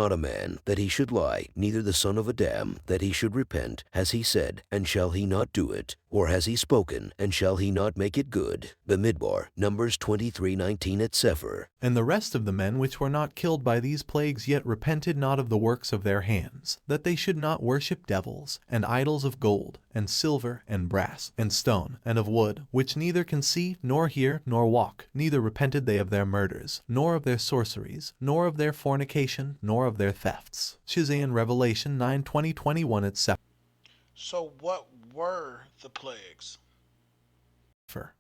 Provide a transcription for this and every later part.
not a man, that he should lie, neither the son of a dam, that he should repent. Has he said, and shall he not do it? Or has he spoken, and shall he not make it good? Bamidbar, Numbers 23:19 at Sefer. And the rest of the men which were not killed by these plagues yet repented not of the works of their hands, that they should not worship devils, and idols of gold, and silver, and brass, and stone, and of wood, which neither can see, nor hear, nor walk. Neither repented they of their murders, nor of their sorceries, nor of their fornication, nor of their thefts. Shizai, Revelation 9:20-21 at Sefer. So what were the plagues?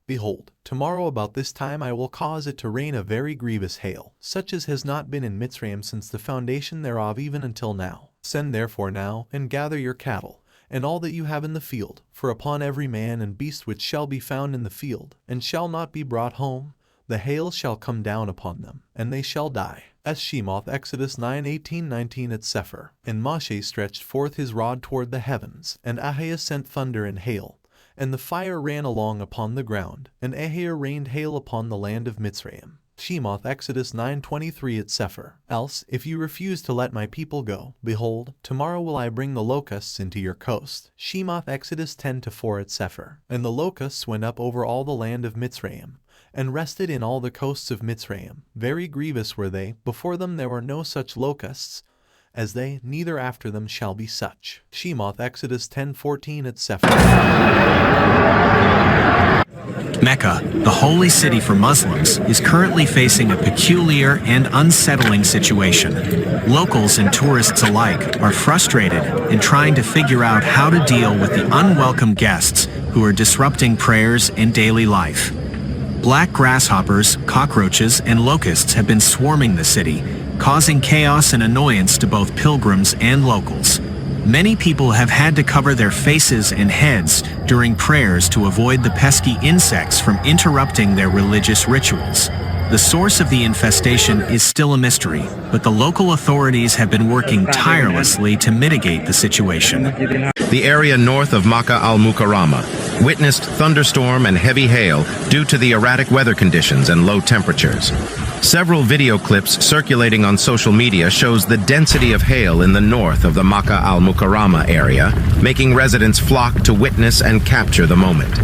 Behold, tomorrow about this time I will cause it to rain a very grievous hail, such as has not been in Mitzrayim since the foundation thereof even until now. Send therefore now, and gather your cattle, and all that you have in the field, for upon every man and beast which shall be found in the field, and shall not be brought home, the hail shall come down upon them, and they shall die. As Shemoth, Exodus 9:18-19 at Sefer. And Moshe stretched forth his rod toward the heavens, and Ahiah sent thunder and hail, and the fire ran along upon the ground, and Ahiah rained hail upon the land of Mitzrayim. Shemoth, Exodus 9:23 at Sefer. Else, if you refuse to let my people go, behold, tomorrow will I bring the locusts into your coast. Shemoth, Exodus 10-4 at Sefer. And the locusts went up over all the land of Mitzrayim, and rested in all the coasts of Mitzrayim. Very grievous were they. Before them there were no such locusts as they, neither after them shall be such. Shemoth, Exodus 10:14 at Sefer. Mecca, the holy city for Muslims, is currently facing a peculiar and unsettling situation. Locals and tourists alike are frustrated and trying to figure out how to deal with the unwelcome guests who are disrupting prayers and daily life. Black grasshoppers, cockroaches, and locusts have been swarming the city, causing chaos and annoyance to both pilgrims and locals. Many people have had to cover their faces and heads during prayers to avoid the pesky insects from interrupting their religious rituals. The source of the infestation is still a mystery, but the local authorities have been working tirelessly to mitigate the situation. The area north of Makkah al-Mukarramah witnessed thunderstorm and heavy hail due to the erratic weather conditions and low temperatures. Several video clips circulating on social media shows the density of hail in the north of the Makkah al-Mukarramah area, making residents flock to witness and capture the moment.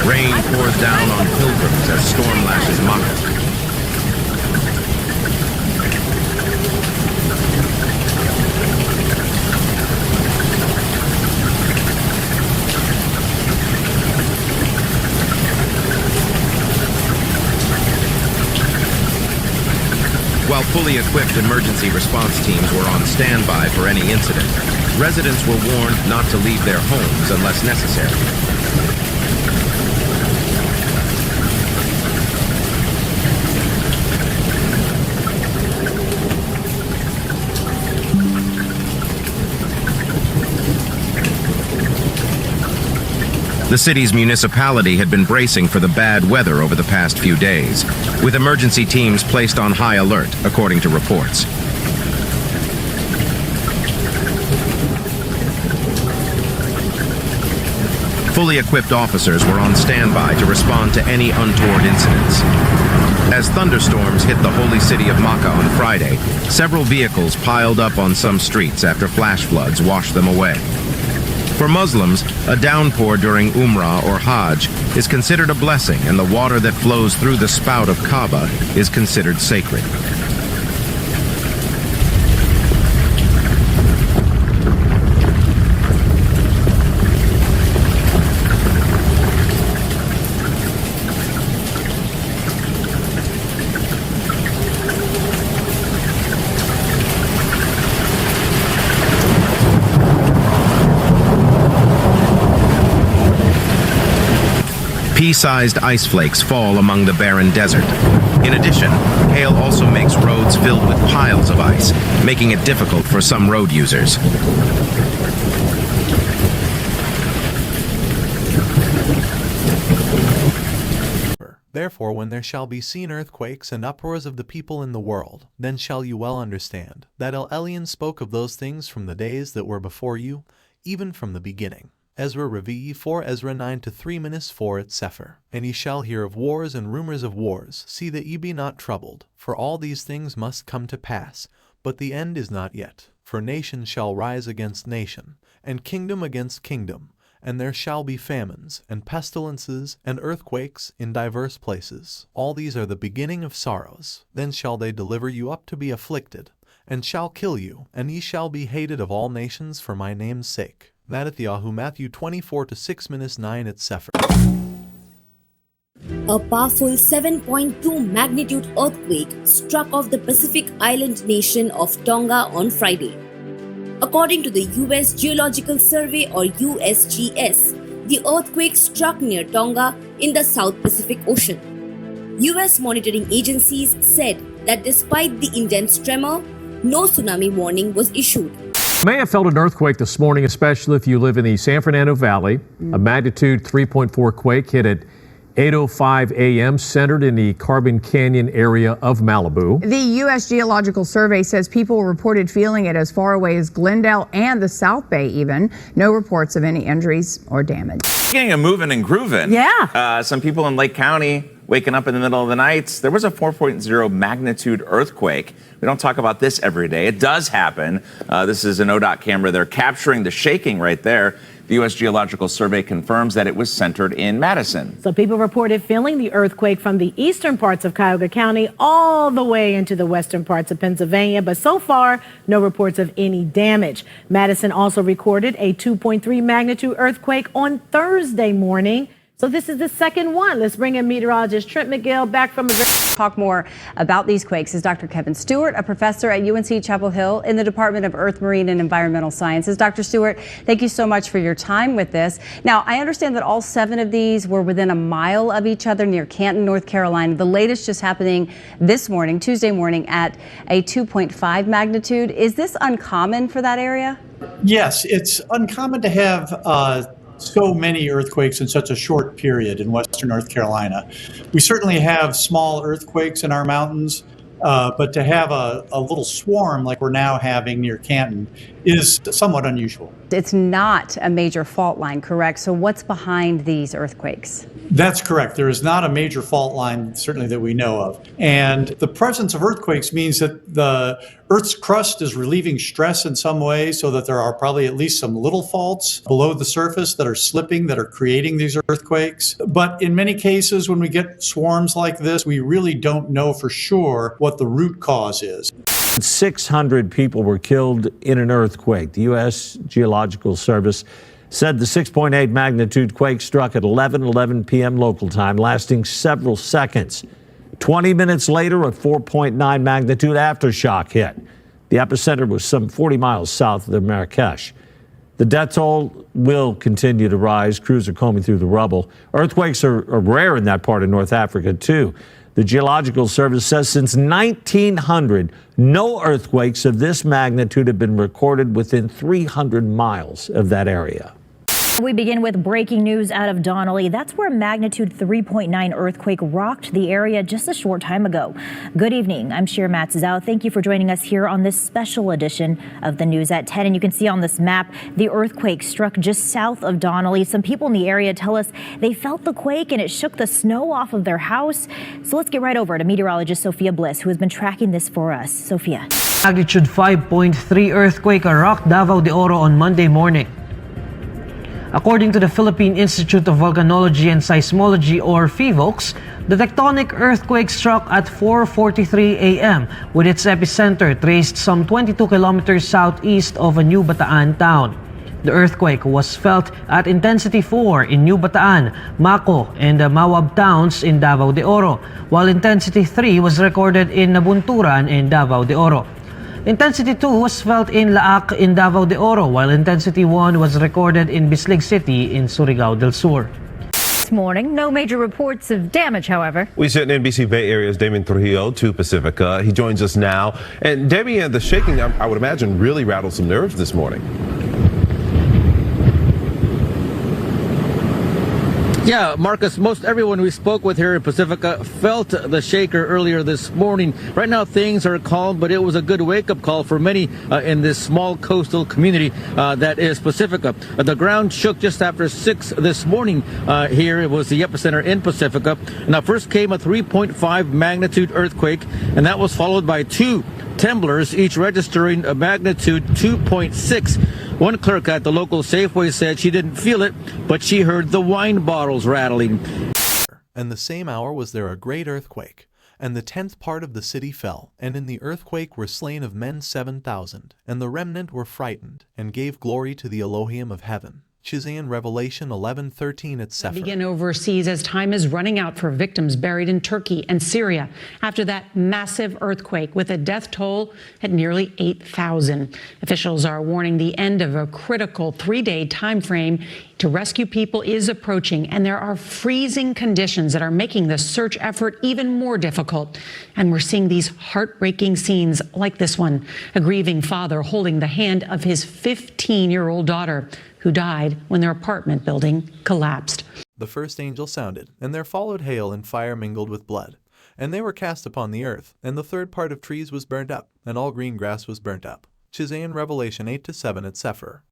Rain pours down on pilgrims as storm lashes Makkah. While fully equipped emergency response teams were on standby for any incident, residents were warned not to leave their homes unless necessary. The city's municipality had been bracing for the bad weather over the past few days, with emergency teams placed on high alert, according to reports. Fully equipped officers were on standby to respond to any untoward incidents. As thunderstorms hit the holy city of Makkah on Friday, several vehicles piled up on some streets after flash floods washed them away. For Muslims, a downpour during Umrah or Hajj is considered a blessing, and the water that flows through the spout of Kaaba is considered sacred. pea-sized ice flakes fall among the barren desert. In addition, hail also makes roads filled with piles of ice, making it difficult for some road users. Therefore, when there shall be seen earthquakes and uproars of the people in the world, then shall you well understand that El Elyon spoke of those things from the days that were before you, even from the beginning. Ezra Revi 4 Ezra 9-3-4 at Sefer. And ye shall hear of wars and rumors of wars. See that ye be not troubled, for all these things must come to pass, but the end is not yet. For nation shall rise against nation, and kingdom against kingdom, and there shall be famines, and pestilences, and earthquakes in divers places. All these are the beginning of sorrows. Then shall they deliver you up to be afflicted, and shall kill you, and ye shall be hated of all nations for my name's sake. Matthew Matthew 24-6-9 at Sefer. A powerful 7.2 magnitude earthquake struck off the Pacific island nation of Tonga on Friday. According to the U.S. Geological Survey or USGS, the earthquake struck near Tonga in the South Pacific Ocean. U.S. monitoring agencies said that despite the intense tremor, no tsunami warning was issued. You may have felt an earthquake this morning, especially if you live in the San Fernando Valley. A magnitude 3.4 quake hit at 8:05 a.m., centered in the Carbon Canyon area of Malibu. The U.S. Geological Survey says people reported feeling it as far away as Glendale and the South Bay even. No reports of any injuries or damage. Getting a moving and grooving. Yeah. Some people in Lake County waking up in the middle of the night. There was a 4.0 magnitude earthquake. We don't talk about this every day. It does happen. This is an ODOT camera. They're capturing the shaking right there. The U.S. Geological Survey confirms that it was centered in Madison. So people reported feeling the earthquake from the eastern parts of Cuyahoga County all the way into the western parts of Pennsylvania, but so far, no reports of any damage. Madison also recorded a 2.3 magnitude earthquake on Thursday morning. So this is the second one. Let's bring in meteorologist Trent McGill back from Talk more about these quakes is Dr. Kevin Stewart, a professor at UNC Chapel Hill in the Department of Earth, Marine, and Environmental Sciences. Dr. Stewart, thank you so much for your time with this. Now, I understand that all 7 of these were within a mile of each other near Canton, North Carolina. The latest just happening this morning, Tuesday morning, at a 2.5 magnitude. Is this uncommon for that area? Yes, it's uncommon to have so many earthquakes in such a short period in western North Carolina. We certainly have small earthquakes in our mountains, but to have a little swarm like we're now having near Canton is somewhat unusual. It's not a major fault line, correct? So what's behind these earthquakes? That's correct. There is not a major fault line, certainly that we know of. And the presence of earthquakes means that the Earth's crust is relieving stress in some way, so that there are probably at least some little faults below the surface that are slipping, that are creating these earthquakes. But in many cases, when we get swarms like this, we really don't know for sure what the root cause is. 600 people were killed in an earthquake. The U.S. Geological Service said the 6.8 magnitude quake struck at 11:11 p.m. local time, lasting several seconds. 20 minutes later, a 4.9 magnitude aftershock hit. The epicenter was some 40 miles south of Marrakesh. The death toll will continue to rise. Crews are combing through the rubble. Earthquakes are rare in that part of North Africa, too. The Geological Service says since 1900, no earthquakes of this magnitude have been recorded within 300 miles of that area. We begin with breaking news out of Donnelly. That's where a magnitude 3.9 earthquake rocked the area just a short time ago. Good evening. I'm Shira Matzau. Thank you for joining us here on this special edition of the News at 10. And you can see on this map, the earthquake struck just south of Donnelly. Some people in the area tell us they felt the quake and it shook the snow off of their house. So let's get right over to meteorologist Sophia Bliss, who has been tracking this for us. Sophia. Magnitude 5.3 earthquake rocked Davao de Oro on Monday morning. According to the Philippine Institute of Volcanology and Seismology, or PHIVOLCS, the tectonic earthquake struck at 4:43 a.m. with its epicenter traced some 22 kilometers southeast of a New Bataan town. The earthquake was felt at intensity 4 in New Bataan, Maco, and the Mawab towns in Davao de Oro, while intensity 3 was recorded in Nabunturan and Davao de Oro. Intensity 2 was felt in Laac in Davao de Oro, while Intensity 1 was recorded in Bislig City in Surigao del Sur. this morning. No major reports of damage, however. We sent NBC Bay Area's Damien Trujillo to Pacifica. He joins us now. And Damien, the shaking, I would imagine, really rattled some nerves this morning. Yeah, Marcus, most everyone we spoke with here in Pacifica felt the shaker earlier this morning. Right now, things are calm, but it was a good wake-up call for many in this small coastal community that is Pacifica. The ground shook just after 6 this morning here. It was the epicenter in Pacifica. Now, first came a 3.5 magnitude earthquake, and that was followed by 2 tremblers, each registering a magnitude 2.6. One clerk at the local Safeway said she didn't feel it, but she heard the wine bottles rattling. And the same hour was there a great earthquake, and the 10th part of the city fell, and in the earthquake were slain of men 7,000, and the remnant were frightened, and gave glory to the Elohim of heaven. Shizan, Revelation 11:13 at Sefer. Begin overseas as time is running out for victims buried in Turkey and Syria after that massive earthquake with a death toll at nearly 8,000. Officials are warning the end of a critical 3-day time frame to rescue people is approaching, and there are freezing conditions that are making the search effort even more difficult. And we're seeing these heartbreaking scenes like this one, a grieving father holding the hand of his 15-year-old daughter, who died when their apartment building collapsed. The first angel sounded, and there followed hail and fire mingled with blood. And they were cast upon the earth, and the third part of trees was burnt up, and all green grass was burnt up. Shizan, Revelation 8-7 at Sefer.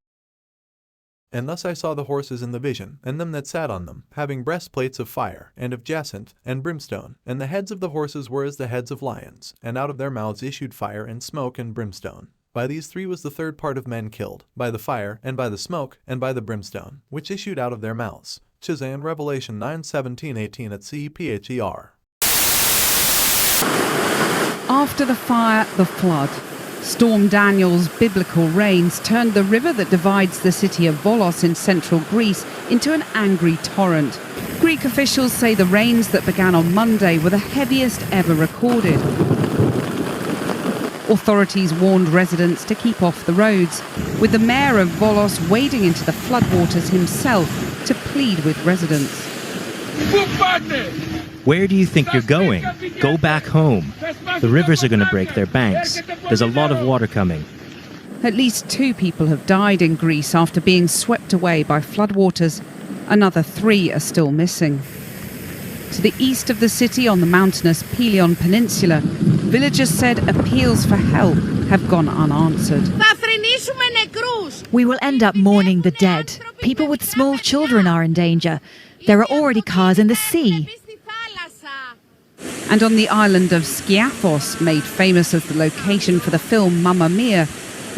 And thus I saw the horses in the vision, and them that sat on them, having breastplates of fire, and of jacinth, and brimstone. And the heads of the horses were as the heads of lions, and out of their mouths issued fire, and smoke, and brimstone. By these 3 was the third part of men killed, by the fire, and by the smoke, and by the brimstone, which issued out of their mouths. Shizan, Revelation 9:17-18 at CEPHER. After the fire, the flood. Storm Daniel's biblical rains turned the river that divides the city of Volos in central Greece into an angry torrent. Greek officials say the rains that began on Monday were the heaviest ever recorded. Authorities warned residents to keep off the roads, with the mayor of Volos wading into the floodwaters himself to plead with residents. Where do you think you're going? Go back home. The rivers are going to break their banks. There's a lot of water coming. At least 2 people have died in Greece after being swept away by floodwaters. Another 3 are still missing. To the east of the city on the mountainous Pelion Peninsula, villagers said appeals for help have gone unanswered. We will end up mourning the dead. People with small children are in danger. There are already cars in the sea. And on the island of Skiathos, made famous as the location for the film Mamma Mia,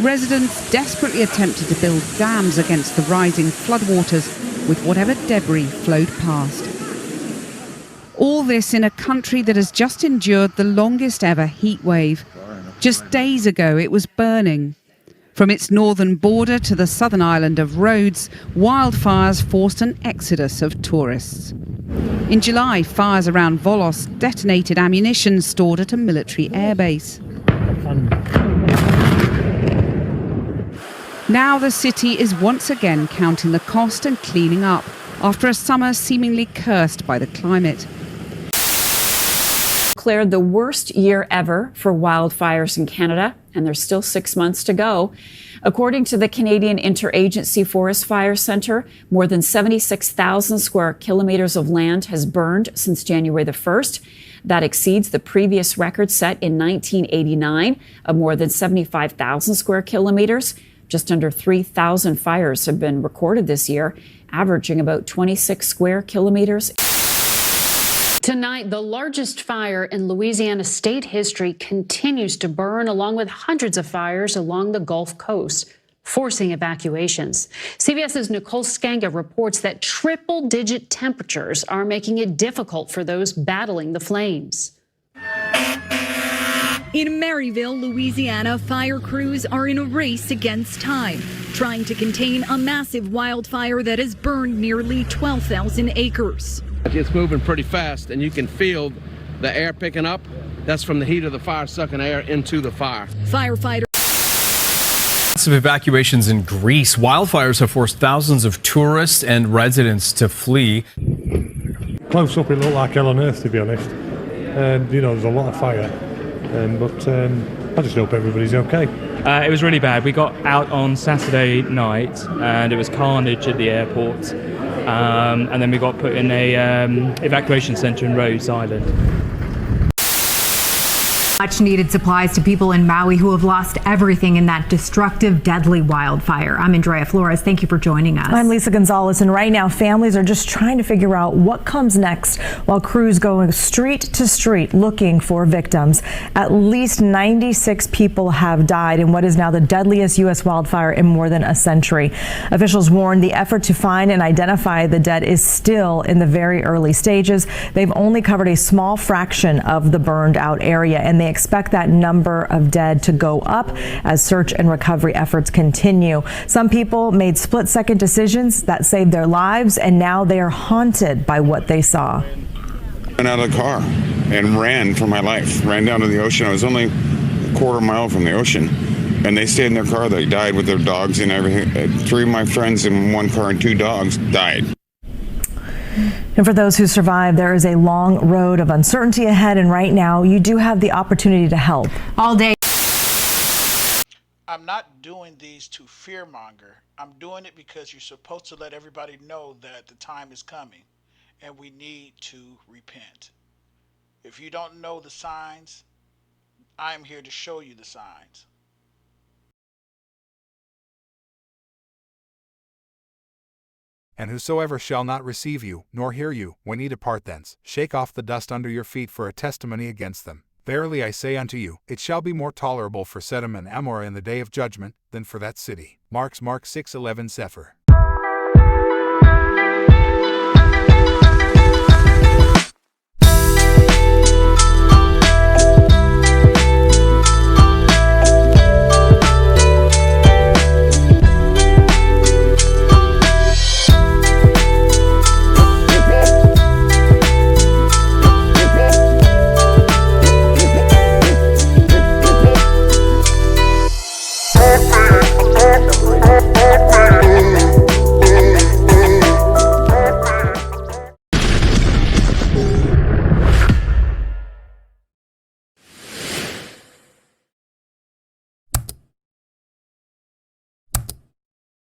residents desperately attempted to build dams against the rising floodwaters with whatever debris flowed past. All this in a country that has just endured the longest ever heat wave. Just days ago, it was burning. From its northern border to the southern island of Rhodes, wildfires forced an exodus of tourists. In July, fires around Volos detonated ammunition stored at a military airbase. Now the city is once again counting the cost and cleaning up after a summer seemingly cursed by the climate. Declared the worst year ever for wildfires in Canada, and there's still 6 months to go. According to the Canadian Interagency Forest Fire Centre, more than 76,000 square kilometres of land has burned since January the 1st. That exceeds the previous record set in 1989 of more than 75,000 square kilometres. Just under 3,000 fires have been recorded this year, averaging about 26 square kilometres. Tonight, the largest fire in Louisiana state history continues to burn, along with hundreds of fires along the Gulf Coast, forcing evacuations. CBS's Nicole Skanga reports that triple-digit temperatures are making it difficult for those battling the flames. In Maryville, Louisiana, fire crews are in a race against time, trying to contain a massive wildfire that has burned nearly 12,000 acres. It's moving pretty fast, and you can feel the air picking up. That's from the heat of the fire sucking air into the fire. Firefighters. Lots of evacuations in Greece. Wildfires have forced thousands of tourists and residents to flee. close up, it looked like hell on earth, to be honest. And, there's a lot of fire. But I just hope everybody's okay. It was really bad. We got out on Saturday night and it was carnage at the airport. And then we got put in a evacuation centre in Rhodes Island. Much needed supplies to people in Maui who have lost everything in that destructive, deadly wildfire. I'm Andrea Flores. Thank you for joining us. I'm Lisa Gonzalez, and right now families are just trying to figure out what comes next while crews going street to street looking for victims. At least 96 people have died in what is now the deadliest U.S. wildfire in more than a century. Officials warn the effort to find and identify the dead is still in the very early stages. They've only covered a small fraction of the burned out area, and they expect that number of dead to go up as search and recovery efforts continue. Some people made split-second decisions that saved their lives, and now they are haunted by what they saw. I went out of the car and ran for my life, ran down to the ocean. I was only a quarter mile from the ocean, and they stayed in their car. They died with their dogs and everything. 3 of my friends in one car and 2 dogs died. And for those who survived, there is a long road of uncertainty ahead, and right now you do have the opportunity to help. All day. I'm not doing these to fearmonger. I'm doing it because you're supposed to let everybody know that the time is coming and we need to repent. If you don't know the signs, I'm here to show you the signs. And whosoever shall not receive you, nor hear you, when ye depart thence, shake off the dust under your feet for a testimony against them. Verily I say unto you, it shall be more tolerable for Sodom and Amorah in the day of judgment, than for that city. Mark 6:11 Sefer.